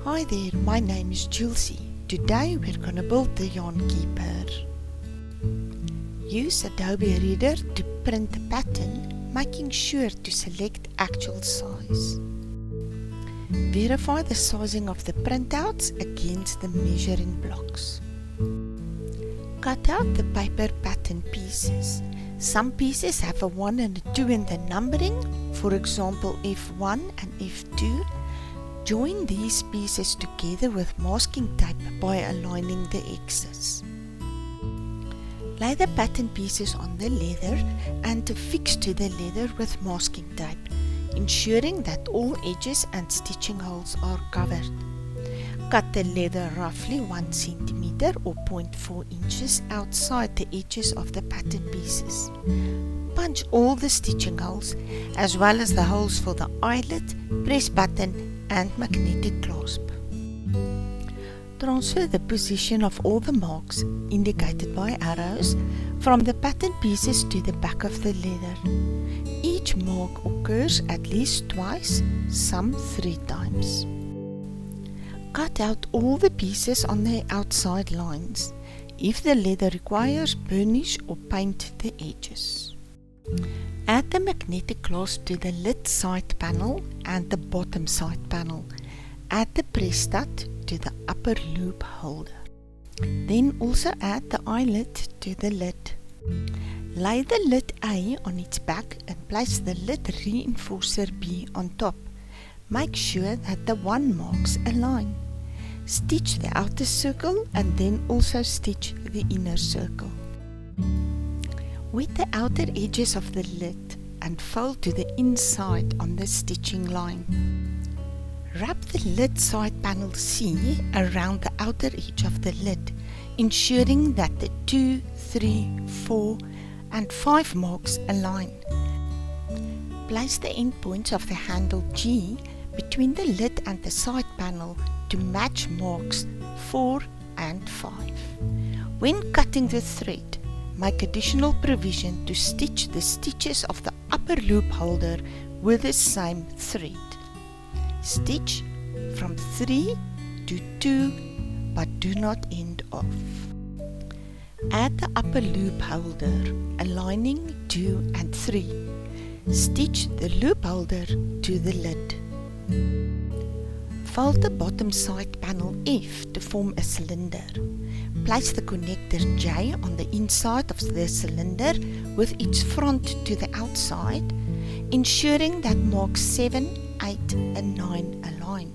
Hi there, my name is Jwlzi. Today we're going to build the yarn keeper. Use Adobe Reader to print the pattern, making sure to select actual size. Verify the sizing of the printouts against the measuring blocks. Cut out the paper pattern pieces. Some pieces have a 1 and a 2 in the numbering, for example F1 and F2. Join these pieces together with masking tape by aligning the X's. Lay the pattern pieces on the leather and affix to the leather with masking tape, ensuring that all edges and stitching holes are covered. Cut the leather roughly 1 cm or 0.4 inches outside the edges of the pattern pieces. Punch all the stitching holes as well as the holes for the eyelet, press button and magnetic clasp. Transfer the position of all the marks indicated by arrows from the pattern pieces to the back of the leather. Each mark occurs at least twice, some 3 times. Cut out all the pieces on their outside lines. If the leather requires, burnish or paint the edges. Add the magnetic clasp to the lid side panel and the bottom side panel. Add the press stud to the upper loop holder. Then also add the eyelet to the lid. Lay the lid A on its back and place the lid reinforcer B on top. Make sure that the 1 marks align. Stitch the outer circle and then also stitch the inner circle. Wet the outer edges of the lid and fold to the inside on the stitching line. Wrap the lid side panel C around the outer edge of the lid, ensuring that the 2, 3, 4 and 5 marks align. Place the end points of the handle G between the lid and the side panel to match marks 4 and 5. When cutting the thread, make additional provision to stitch the stitches of the upper loop holder with the same thread. Stitch from 3 to 2 but do not end off. Add the upper loop holder, aligning 2 and 3. Stitch the loop holder to the lid. Fold the bottom side panel F to form a cylinder. Place the connector J on the inside of the cylinder with its front to the outside, ensuring that marks 7, 8 and 9 align.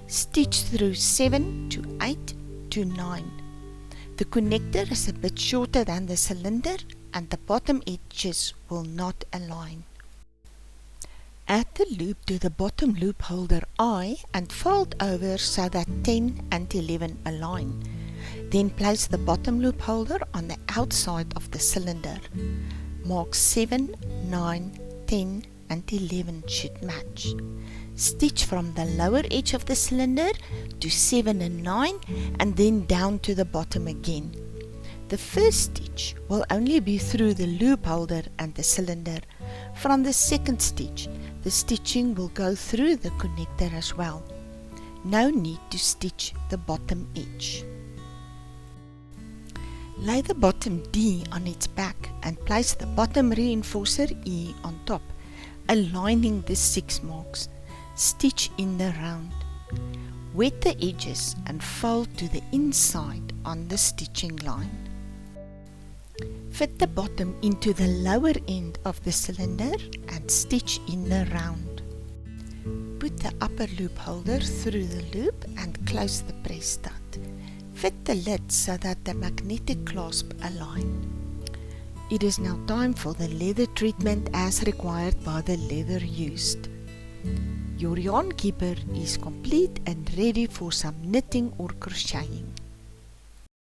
Stitch through 7 to 8 to 9. The connector is a bit shorter than the cylinder and the bottom edges will not align. Add the loop to the bottom loop holder I and fold over so that 10 and 11 align. Then place the bottom loop holder on the outside of the cylinder. Marks 7, 9, 10 and 11 should match. Stitch from the lower edge of the cylinder to 7 and 9 and then down to the bottom again. The first stitch will only be through the loop holder and the cylinder. From the second stitch, the stitching will go through the connector as well. No need to stitch the bottom edge. Lay the bottom D on its back and place the bottom reinforcer E on top, aligning the 6 marks. Stitch in the round. Wet the edges and fold to the inside on the stitching line. Fit the bottom into the lower end of the cylinder and stitch in the round. Put the upper loop holder through the loop and close the press stud. Fit the lid so that the magnetic clasp align. It is now time for the leather treatment as required by the leather used. Your yarn keeper is complete and ready for some knitting or crocheting.